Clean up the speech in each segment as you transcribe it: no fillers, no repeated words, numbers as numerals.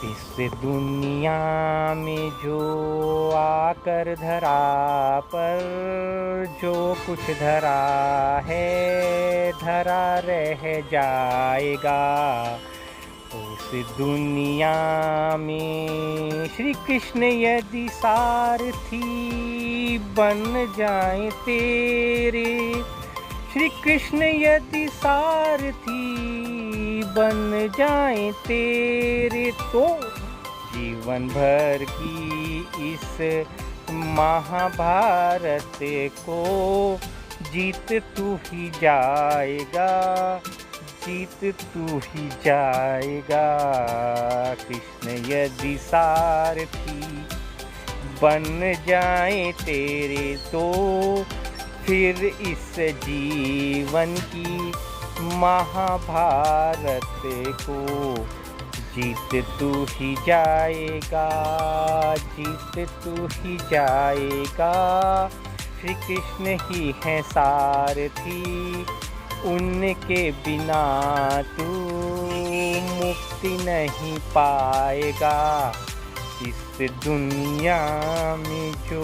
इस दुनिया में जो आकर धरा पर जो कुछ धरा है धरा रह जाएगा। उस दुनिया में श्री कृष्ण यदि सारथी बन जाए तेरे, श्री कृष्ण यदि सारथी बन जाए तेरे, तो जीवन भर की इस महाभारत को जीत तू ही जाएगा, जीत तू ही जाएगा। कृष्ण यदि सारथी बन जाए तेरे, तो फिर इस जीवन की महाभारत को जीत तू ही जाएगा, जीत तू ही जाएगा। श्री कृष्ण ही हैं सारथी, उनके बिना तू मुक्ति नहीं पाएगा। इस दुनिया में जो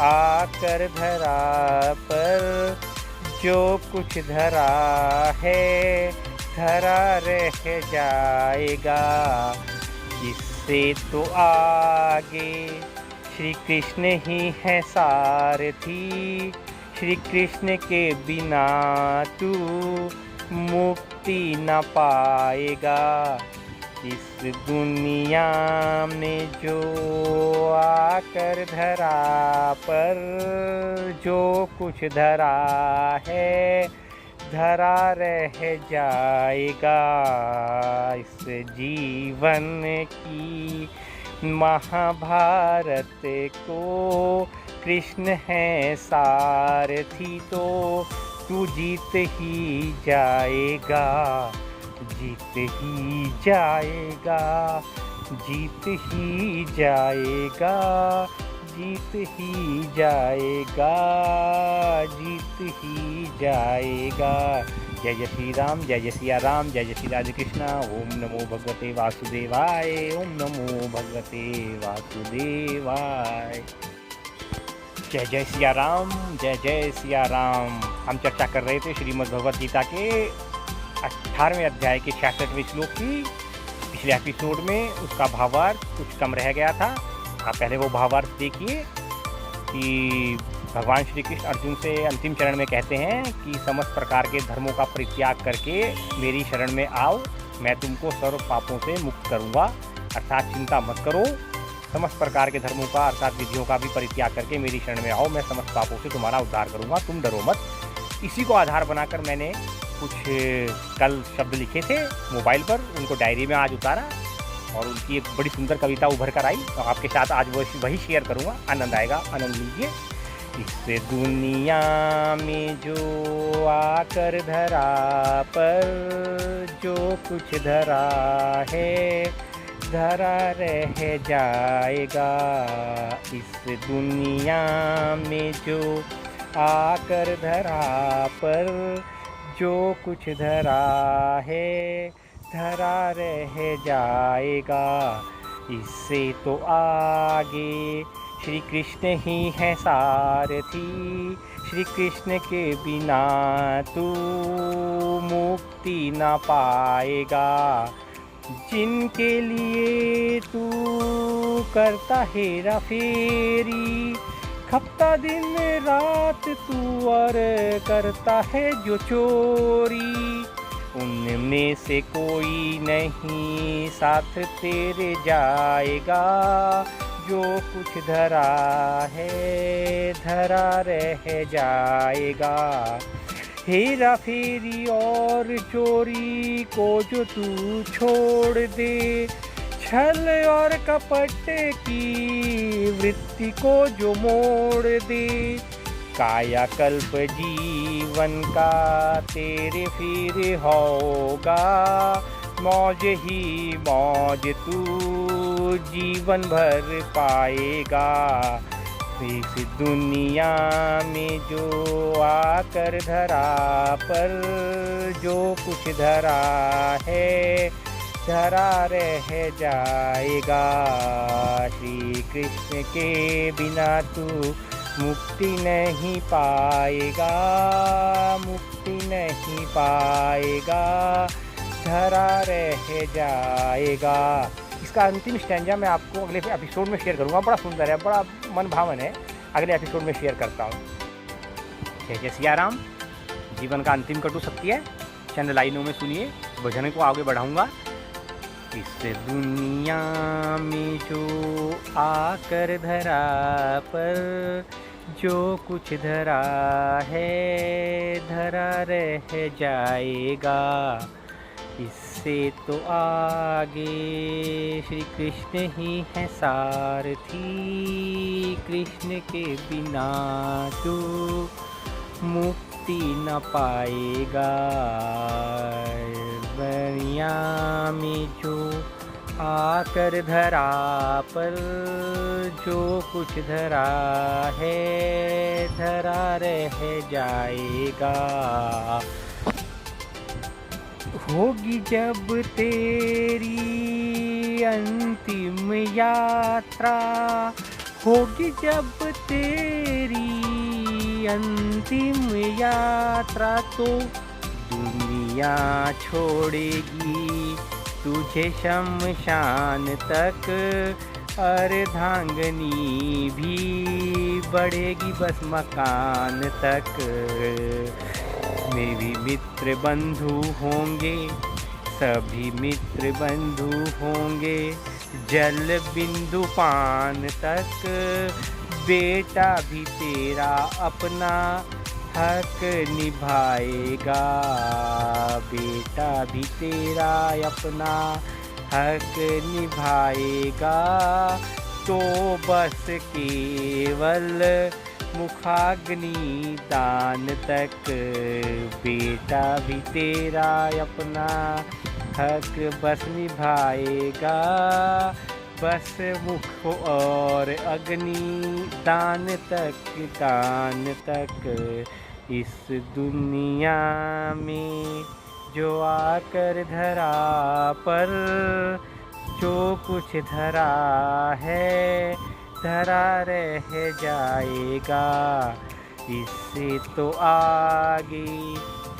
आकर धरा पर जो कुछ धरा है धरा रह जाएगा। इससे तो आगे श्री कृष्ण ही है सारथी, श्री कृष्ण के बिना तू मुक्ति न पाएगा। इस दुनिया में जो आकर धरा पर जो कुछ धरा है धरा रह जाएगा। इस जीवन की महाभारत को कृष्ण है सारथी, तो तू जीत ही जाएगा, जीत ही जाएगा, जीत ही जाएगा, जीत ही जाएगा, जीत ही जाएगा। जय जय श्री राम, जय जय सिया राम, जय जय श्री राधे कृष्णा। ओम नमो भगवते वासुदेवाय, ओम नमो भगवते वासुदेवाय। जय जय सिया राम, जय जय सिया राम। हम चर्चा कर रहे थे श्रीमद् भगवद गीता के 18वें अध्याय के 66वें श्लोक की। पिछले एपिसोड में उसका भावार्थ कुछ कम रह गया था। आप पहले वो भावार्थ देखिए कि भगवान श्री कृष्ण अर्जुन से अंतिम चरण में कहते हैं कि समस्त प्रकार के धर्मों का परित्याग करके मेरी शरण में आओ, मैं तुमको सर्व पापों से मुक्त करूंगा। अर्थात चिंता मत करो, समस्त प्रकार के धर्मों का अर्थात विधियों का भी परित्याग करके मेरी शरण में आओ, मैं समस्त पापों से तुम्हारा उद्धार करूंगा, तुम डरो मत। इसी को आधार बनाकर मैंने कुछ कल शब्द लिखे थे मोबाइल पर, उनको डायरी में आज उतारा और उनकी एक बड़ी सुंदर कविता उभर कर आई, तो आपके साथ आज वही शेयर करूंगा। आनंद आएगा, आनंद लीजिए। इस दुनिया में जो आकर धरा पर जो कुछ धरा है धरा रह जाएगा। इस दुनिया में जो आकर धरा पर जो कुछ धरा है धरा रह जाएगा। इससे तो आगे श्री कृष्ण ही है सारथी, श्री कृष्ण के बिना तू मुक्ति न पाएगा। जिनके लिए तू करता हेरा फेरी, खपता दिन रात तू और करता है जो चोरी, उनमें से कोई नहीं साथ तेरे जाएगा। जो कुछ धरा है धरा रह जाएगा। हेरा फेरी और चोरी को जो तू छोड़ दे, छल और कपट की वृत्ति को जो मोड़ दे, कायाकल्प जीवन का तेरे फिर होगा। मौज ही मौज तू जीवन भर पाएगा। इस दुनिया में जो आकर धरा पर जो कुछ धरा है धरा रह जाएगा। श्री कृष्ण के बिना तू मुक्ति नहीं पाएगा, मुक्ति नहीं पाएगा, धरा रह जाएगा। इसका अंतिम स्टैंजा मैं आपको अगले एपिसोड में शेयर करूँगा। बड़ा सुंदर है, बड़ा मन भावन है। अगले एपिसोड में शेयर करता हूँ। जय जय सिया राम। जीवन का अंतिम कटु सत्य है। चंद लाइनों में सुनिए, भजन को आगे बढ़ाऊँगा। इस दुनिया में जो आकर धरा पर जो कुछ धरा है, धरा रह जाएगा। इससे तो आगे श्री कृष्ण ही है सारथी, कृष्ण के बिना तू मुक्ति न पाएगा। दुनिया में जो आकर धरा पर जो कुछ धरा है, धरा रह जाएगा। होगी जब तेरी अंतिम यात्रा, होगी जब तेरी अंतिम यात्रा, तो दुनिया छोड़ेगी तुझे शमशान तक। अर्धांगनी भी बढ़ेगी बस मकान तक। मेरी मित्र बंधु होंगे, सभी मित्र बंधु होंगे, जल बिंदु पान तक। बेटा भी तेरा अपना हक निभाएगा, बेटा भी तेरा अपना हक निभाएगा। तो बस केवल मुखाग्नि दान तक, बेटा भी तेरा अपना हक बस निभाएगा। बस मुख और अग्नि दान तक, दान तक। इस दुनिया में जो आकर धरा पर जो कुछ धरा है, धरा रह जाएगा। इससे तो आगे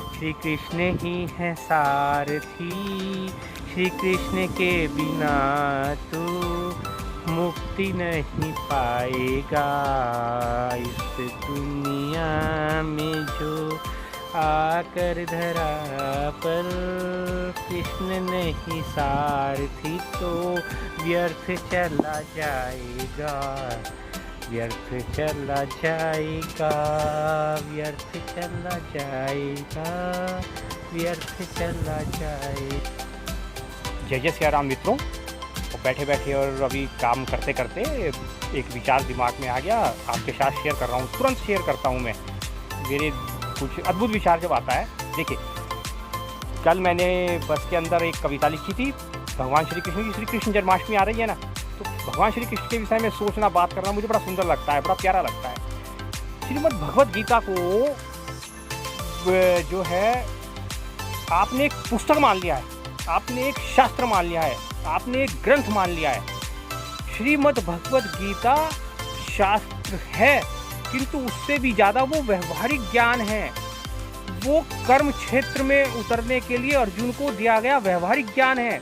श्री कृष्ण ही है सारथी, श्री कृष्ण के बिना तू मुक्ति नहीं पाएगा। इस दुनिया में जो आकर धरा पर कृष्ण नहीं सारथी, तो व्यर्थ चला जाएगा, व्यर्थ चला जाएगा, व्यर्थ चला जाएगा, व्यर्थ चला जाएगा। जय जय सिया राम मित्रों। तो बैठे बैठे और अभी काम करते करते एक विचार दिमाग में आ गया, आपके साथ शेयर कर रहा हूँ। तुरंत शेयर करता हूँ मैं। मेरे कुछ अद्भुत विचार जब आता है। देखिए, कल मैंने बस के अंदर एक कविता लिखी थी। भगवान श्री कृष्ण की, श्री कृष्ण जन्माष्टमी आ रही है ना, तो भगवान श्री कृष्ण के विषय में सोचना, बात करना मुझे बड़ा सुंदर लगता है, बड़ा प्यारा लगता है। श्रीमद् भगवद गीता को जो है आपने एक पुस्तक मान लिया है, आपने एक शास्त्र मान लिया है, आपने एक ग्रंथ मान लिया है। श्रीमद् भगवद गीता शास्त्र है, किंतु उससे भी ज़्यादा वो व्यवहारिक ज्ञान है। वो कर्म क्षेत्र में उतरने के लिए अर्जुन को दिया गया व्यवहारिक ज्ञान है।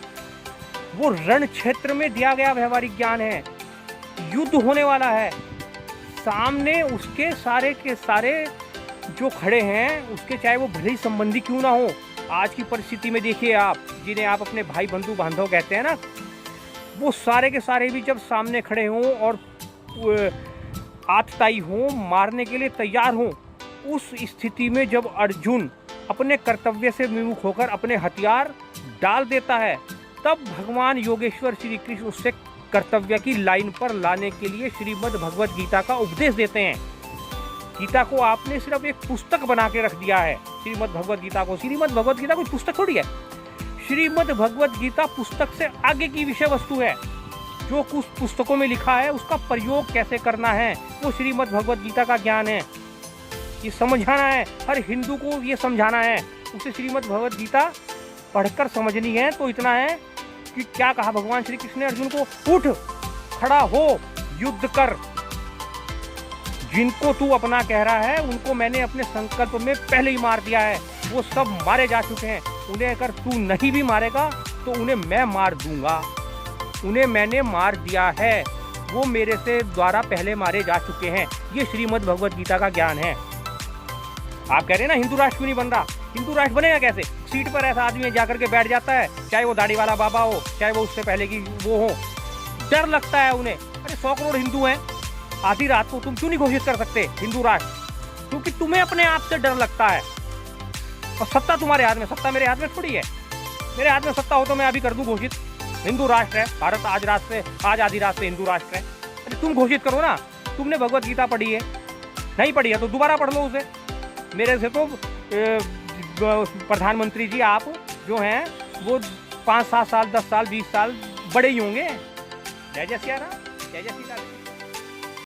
वो रण क्षेत्र में दिया गया व्यवहारिक ज्ञान है। युद्ध होने वाला है, सामने उसके सारे के सारे जो खड़े हैं, उसके चाहे वो भले ही संबंधी क्यों ना हो। आज की परिस्थिति में देखिए आप, जिन्हें आप अपने भाई बंधु बांधव कहते हैं ना, वो सारे के सारे भी जब सामने खड़े हों और आतताई हों, मारने के लिए तैयार हों, उस स्थिति में जब अर्जुन अपने कर्तव्य से विमुख होकर अपने हथियार डाल देता है, तब भगवान योगेश्वर श्री कृष्ण उससे कर्तव्य की लाइन पर लाने के लिए श्रीमद् भगवद गीता का उपदेश देते हैं। गीता को आपने सिर्फ एक पुस्तक बना के रख दिया है, श्रीमद् भगवद गीता को। श्रीमद् भगवद गीता कोई पुस्तक थोड़ी है। श्रीमद् भगवद गीता पुस्तक से आगे की विषय वस्तु है। जो कुछ पुस्तकों में लिखा है उसका प्रयोग कैसे करना है, वो श्रीमद् भगवद गीता का ज्ञान है। ये समझाना है, हर हिंदू को ये समझाना है। उसे श्रीमद् भगवद गीता पढ़कर समझनी है। तो इतना है कि क्या कहा भगवान श्री कृष्ण ने अर्जुन को, उठ खड़ा हो, युद्ध कर। जिनको तू अपना कह रहा है उनको मैंने अपने संकल्प में पहले ही मार दिया है, वो सब मारे जा चुके हैं। उन्हें अगर तू नहीं भी मारेगा तो उन्हें मैं मार दूंगा। उन्हें मैंने मार दिया है, वो मेरे से द्वारा पहले मारे जा चुके हैं। ये श्रीमद् भगवत गीता का ज्ञान है। आप कह रहे हैं ना हिंदू राष्ट्र क्यों नहीं बन रहा, हिंदू राष्ट्र बनेगा कैसे? सीट पर ऐसा आदमी जाकर के बैठ जाता है, चाहे वो दाढ़ी वाला बाबा हो, चाहे वो उससे पहले की वो हो, डर लगता है उन्हें। अरे 100 करोड़ हिंदू हैं, आधी रात को तुम क्यों नहीं घोषित कर सकते हिंदू राष्ट्र? क्योंकि तुम्हें अपने आप से डर लगता है। और सत्ता तुम्हारे हाथ में, सत्ता मेरे हाथ में थोड़ी है। मेरे हाथ में सत्ता हो तो मैं अभी कर दूं घोषित, हिंदू राष्ट्र है भारत, आज आधी रात से हिंदू राष्ट्र है। अरे तुम घोषित करो ना। तुमने भगवत गीता पढ़ी है, नहीं पढ़ी है तो दोबारा पढ़ लो उसे। मेरे से तो प्रधानमंत्री जी आप जो हैं वो 5-7 साल 10 साल 20 साल बड़े ही होंगे। जय जय सिया राम, जय जय सीता राम।